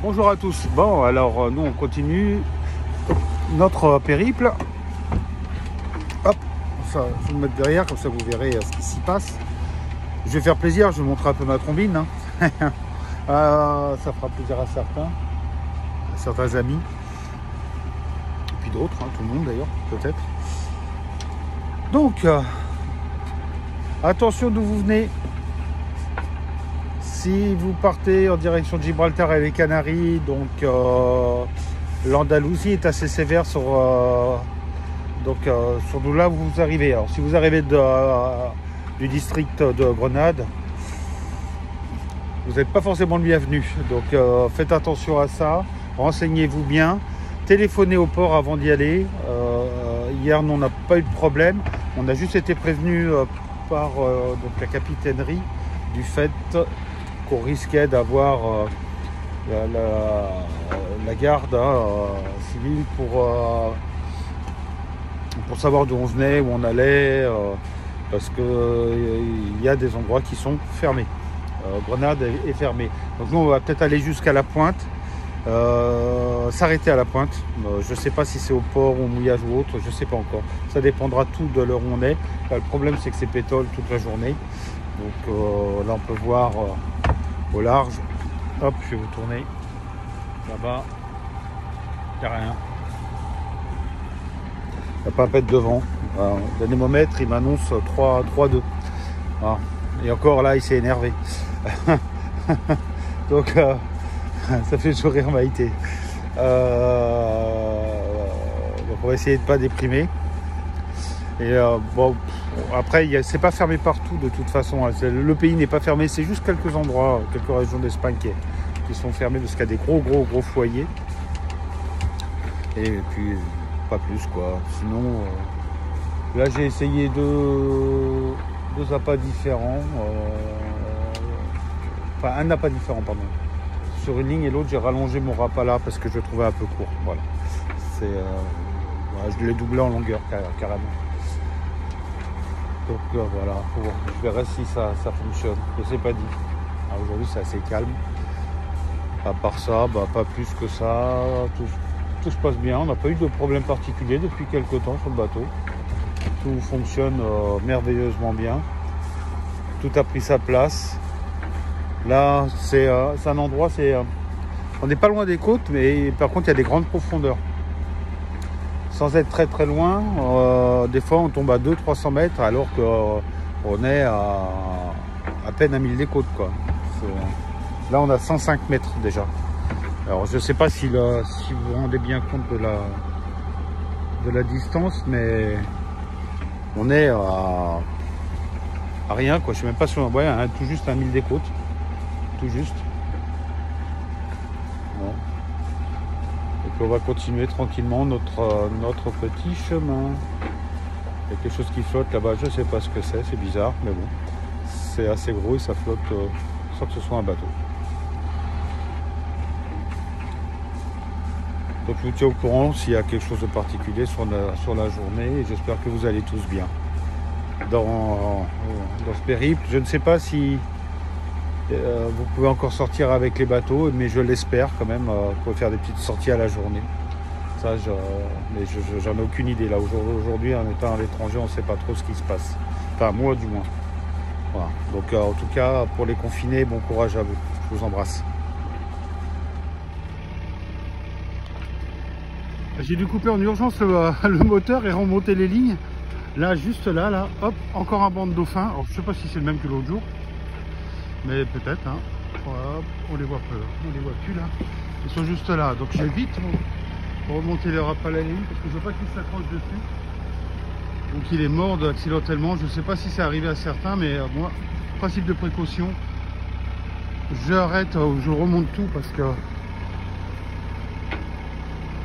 Bonjour à tous. Bon, alors nous on continue notre périple. Hop, ça, je vais me mettre derrière, comme ça vous verrez ce qui s'y passe. Je vais faire plaisir, je vais vous montrer un peu ma trombine. Hein. Ça fera plaisir à certains amis. Et puis d'autres, hein, tout le monde d'ailleurs, peut-être. Donc, attention d'où vous venez. Si vous partez en direction de Gibraltar et les Canaries, donc l'Andalousie est assez sévère sur là où vous arrivez. Alors si vous arrivez du district de Grenade, vous n'êtes pas forcément le bienvenu. Donc faites attention à ça, renseignez-vous bien, téléphonez au port avant d'y aller. Hier, nous, on n'a pas eu de problème. On a juste été prévenu par donc la capitainerie du fait qu'on risquait d'avoir la garde civile pour savoir d'où on venait, où on allait, parce qu'il y a des endroits qui sont fermés. Grenade est fermée. Donc nous, on va peut-être aller jusqu'à la pointe, s'arrêter à la pointe. Je ne sais pas si c'est au port, au mouillage ou autre, je ne sais pas encore. Ça dépendra tout de l'heure où on est. Là, le problème, c'est que c'est pétole toute la journée. Donc là, on peut voir au large. Hop, je vais vous tourner. Là-bas, il n'y a rien. Il n'y a pas un pet devant. Le anémomètre, il m'annonce 3,2. Voilà. Et encore là, il s'est énervé. Donc, ça fait toujours rire Maïté. Donc, on va essayer de ne pas déprimer. Et bon, après, c'est pas fermé partout de toute façon. Le pays n'est pas fermé, c'est juste quelques endroits, quelques régions d'Espagne qui sont fermées parce qu'il y a des gros foyers. Et puis, pas plus quoi. Sinon, là, j'ai essayé deux appâts différents. Enfin, un appât différent, pardon. Sur une ligne et l'autre, j'ai rallongé mon repas là parce que je le trouvais un peu court. Voilà. Voilà, je l'ai doublé en longueur carrément. Donc voilà, je verrai si ça fonctionne. Je ne sais pas dit. Aujourd'hui, c'est assez calme. À part ça, pas plus que ça. Tout se passe bien. On n'a pas eu de problème particulier depuis quelques temps sur le bateau. Tout fonctionne merveilleusement bien. Tout a pris sa place. Là, c'est un endroit, on n'est pas loin des côtes, mais par contre, il y a des grandes profondeurs. Sans être très loin, des fois, on tombe à 200-300 mètres, alors qu'on est à peine à 1000 des côtes, quoi. Là, on a 105 mètres déjà. Alors, je ne sais pas si vous vous rendez bien compte de la distance, mais on est à rien, quoi. Je ne sais même pas si on voit tout juste à 1000 des côtes. Tout juste. Bon. Et puis on va continuer tranquillement notre petit chemin. Il y a quelque chose qui flotte là-bas, je ne sais pas ce que c'est bizarre, mais bon. C'est assez gros et ça flotte sans que ce soit un bateau. Donc je vous tiens au courant s'il y a quelque chose de particulier sur la journée et j'espère que vous allez tous bien. Dans ce périple, je ne sais pas si vous pouvez encore sortir avec les bateaux, mais je l'espère quand même pour faire des petites sorties à la journée. Ça, mais j'en ai aucune idée là. Aujourd'hui, en étant à l'étranger, on ne sait pas trop ce qui se passe. Enfin, moi du moins. Voilà. Donc en tout cas, pour les confinés, bon courage à vous. Je vous embrasse. J'ai dû couper en urgence le moteur et remonter les lignes. Là, juste là, hop, encore un banc de dauphins. Alors, je ne sais pas si c'est le même que l'autre jour. Mais peut-être, hein. Hop, on les voit plus là. Ils sont juste là. Donc je vais vite remonter les râpes à la ligne parce que je veux pas qu'ils s'accrochent dessus. Donc il est mort accidentellement. Je ne sais pas si c'est arrivé à certains, mais moi, principe de précaution, j'arrête, je remonte tout parce que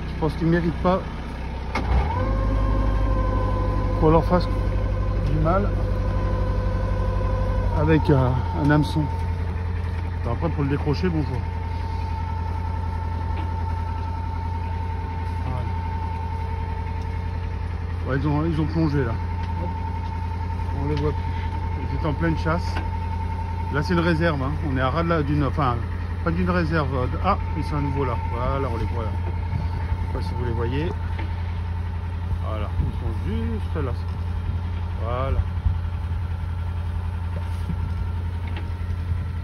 je pense qu'ils ne méritent pas qu'on leur fasse du mal avec un hameçon. Après, pour le décrocher, bonjour. Ouais, ils ont plongé là. Hop. On les voit plus. Ils étaient en pleine chasse. Là, c'est une réserve. Hein. On est à ras d'une. Enfin, pas d'une réserve. Ah, ils sont à nouveau là. Voilà, on les voit là. Je sais pas si vous les voyez. Voilà, ils sont juste là. Voilà.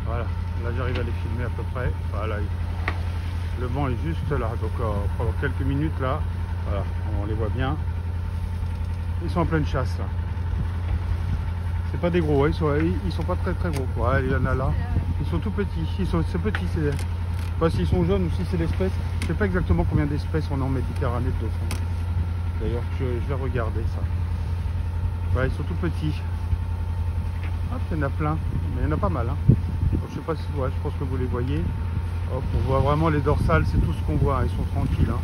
Voilà, là j'arrive à les filmer à peu près. Voilà, le banc est juste là. Donc pendant quelques minutes là, voilà, on les voit bien. Ils sont en pleine chasse là. C'est pas des gros, ils sont pas très gros. Ouais, il y en a là. Ils sont tout petits. C'est petit. Je sais pas s'ils sont jeunes ou si c'est l'espèce. Je sais pas exactement combien d'espèces on a en Méditerranée de dauphins. D'ailleurs, je vais regarder ça. Ouais, ils sont tout petits. Hop, il y en a plein. Mais il y en a pas mal. Hein. Donc, je sais pas si je pense que vous les voyez. Hop, on voit vraiment les dorsales, c'est tout ce qu'on voit. Hein. Ils sont tranquilles. Hein.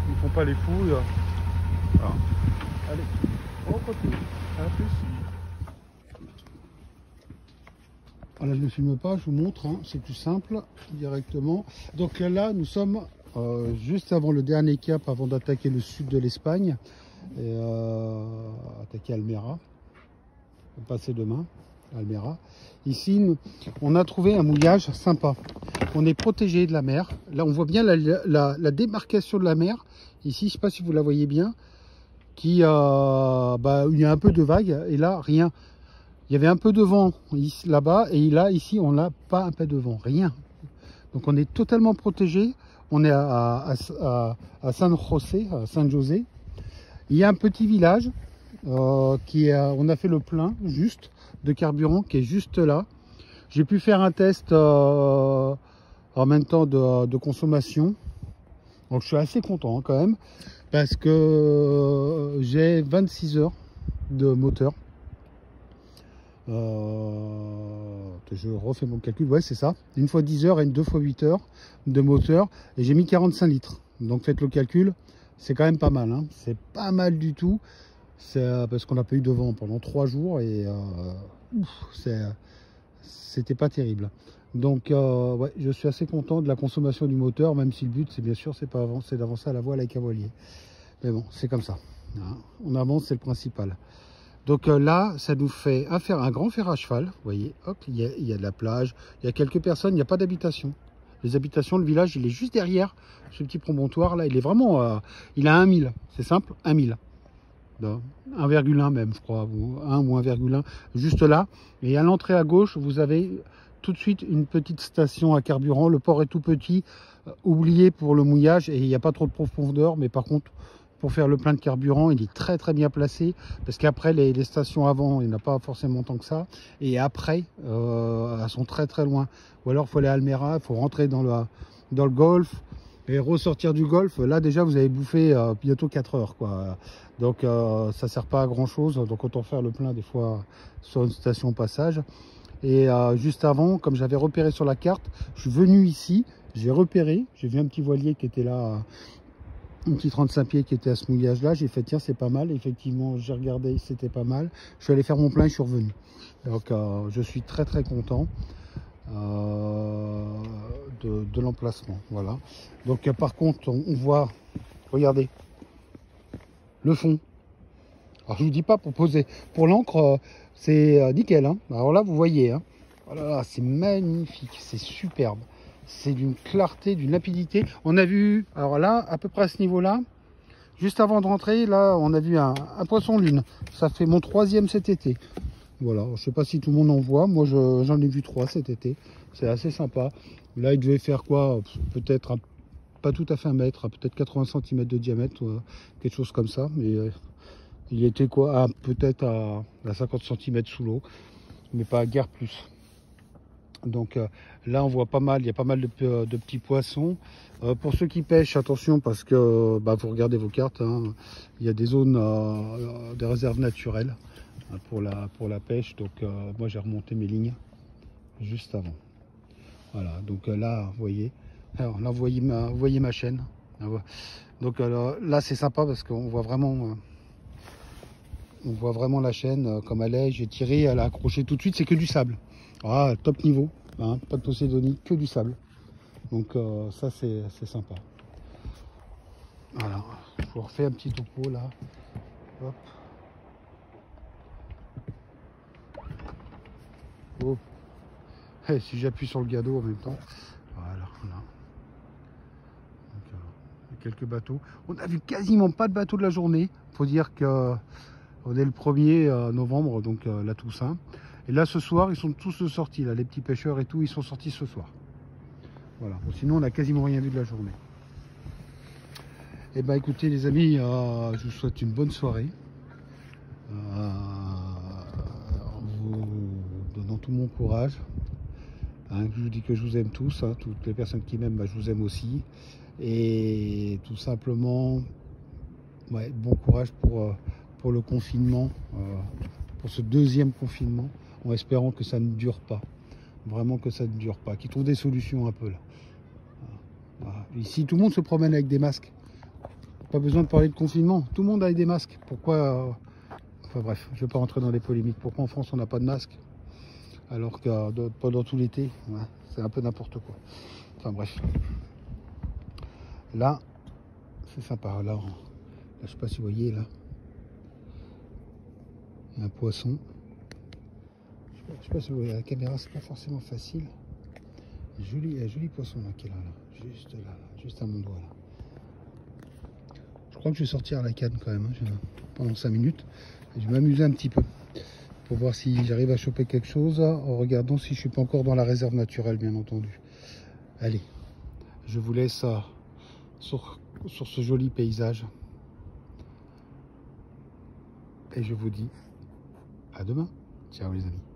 Ils font pas les fous. Voilà. Allez, on continue. À plus. Voilà, je ne filme pas, je vous montre, hein, c'est plus simple, directement. Donc là, nous sommes juste avant le dernier cap, avant d'attaquer le sud de l'Espagne, et attaquer Almera, on va passer demain, Almera. Ici, on a trouvé un mouillage sympa. On est protégé de la mer. Là, on voit bien la démarcation de la mer. Ici, je ne sais pas si vous la voyez bien, il y a un peu de vagues, et là, rien. Il y avait un peu de vent là-bas et là, ici, on n'a pas un peu de vent, rien. Donc on est totalement protégé. On est à San José, à San José. Il y a un petit village on a fait le plein juste de carburant qui est juste là. J'ai pu faire un test en même temps de consommation. Donc je suis assez content hein, quand même parce que j'ai 26 heures de moteur. Je refais mon calcul, ouais c'est ça, une fois 10 heures et deux fois 8 heures de moteur et j'ai mis 45 litres, donc faites le calcul, c'est quand même pas mal, hein. C'est pas mal du tout, parce qu'on n'a pas eu de vent pendant 3 jours et c'était pas terrible. Donc ouais, je suis assez content de la consommation du moteur, même si le but c'est bien sûr c'est pas avancer, d'avancer à la voile avec cavalier, mais bon c'est comme ça, hein. On avance, c'est le principal. Donc là, ça nous fait un grand fer à cheval. Vous voyez, hop, il y a de la plage, il y a quelques personnes, il n'y a pas d'habitation. Les habitations, le village, il est juste derrière ce petit promontoire là. Il est vraiment, il a 1000, c'est simple, 1000. 1,1 même, je crois, ou 1 ou 1,1, juste là. Et à l'entrée à gauche, vous avez tout de suite une petite station à carburant. Le port est tout petit, oublié pour le mouillage et il n'y a pas trop de profondeur, mais par contre, pour faire le plein de carburant, il est très bien placé parce qu'après les stations avant, il n'y en a pas forcément tant que ça, et après elles sont très loin, ou alors il faut aller à Almera, il faut rentrer dans le golfe et ressortir du golfe. Là déjà vous avez bouffé bientôt 4 heures quoi, donc ça sert pas à grand chose, donc autant faire le plein des fois sur une station passage. Et juste avant, comme j'avais repéré sur la carte, je suis venu ici, j'ai repéré, j'ai vu un petit voilier qui était là, un petit 35 pieds qui était à ce mouillage là. J'ai fait tiens c'est pas mal, effectivement j'ai regardé, c'était pas mal. Je suis allé faire mon plein et je suis revenu. Donc je suis très content de l'emplacement. Voilà. Donc par contre on voit, regardez le fond. Alors je vous dis pas pour poser, pour l'encre c'est nickel hein. Alors là vous voyez hein. Oh là là, c'est magnifique, c'est superbe. C'est d'une clarté, d'une limpidité. On a vu, alors là, à peu près à ce niveau-là, juste avant de rentrer, là, on a vu un poisson lune. Ça fait mon 3e cet été. Voilà, je sais pas si tout le monde en voit. Moi, j'en ai vu 3 cet été. C'est assez sympa. Là, il devait faire quoi? Peut-être pas tout à fait 1 mètre, peut-être 80 cm de diamètre, quelque chose comme ça. Mais il était quoi? Peut-être à 50 cm sous l'eau, mais pas à guère plus. Donc là on voit pas mal, il y a pas mal de petits poissons. Pour ceux qui pêchent, attention parce que vous regardez vos cartes, hein, il y a des zones, des réserves naturelles pour la pêche. Donc moi j'ai remonté mes lignes juste avant. Voilà, donc là vous voyez, alors là vous voyez ma chaîne. Donc là c'est sympa parce qu'on voit vraiment la chaîne comme elle est. J'ai tiré, elle a accroché tout de suite, c'est que du sable. Ah, top niveau, hein, pas de Poséidonie, que du sable. Donc ça c'est sympa. Voilà, je vous refais un petit topo là. Hop. Oh. Et si j'appuie sur le gadeau en même temps, voilà, là. Donc, il y a quelques bateaux. On a vu quasiment pas de bateaux de la journée. Faut dire que on est le 1er novembre, donc la Toussaint. Et là ce soir, ils sont tous sortis, là, les petits pêcheurs et tout, ils sont sortis ce soir. Voilà. Bon, sinon, on n'a quasiment rien vu de la journée. Et ben écoutez les amis, je vous souhaite une bonne soirée. En vous donnant tout mon courage. Hein, je vous dis que je vous aime tous, hein, toutes les personnes qui m'aiment, bah, je vous aime aussi. Et tout simplement, ouais, bon courage pour le confinement, pour ce deuxième confinement, en espérant que ça ne dure pas. Vraiment que ça ne dure pas, qu'ils trouvent des solutions un peu là. Voilà. Ici, tout le monde se promène avec des masques. Pas besoin de parler de confinement, tout le monde a des masques. Pourquoi enfin bref, je ne vais pas rentrer dans des polémiques. Pourquoi en France on n'a pas de masque alors que pendant tout l'été, ouais, c'est un peu n'importe quoi. Enfin bref. Là, c'est sympa. Là, je sais pas si vous voyez là. Il y a un poisson. Je sais pas si vous voyez à la caméra, c'est pas forcément facile. Un joli poisson là qui est là, juste à mon doigt là. Je crois que je vais sortir à la canne quand même, hein, pendant 5 minutes. Je vais m'amuser un petit peu pour voir si j'arrive à choper quelque chose en regardant si je suis pas encore dans la réserve naturelle, bien entendu. Allez, je vous laisse sur ce joli paysage. Et je vous dis à demain. Ciao les amis.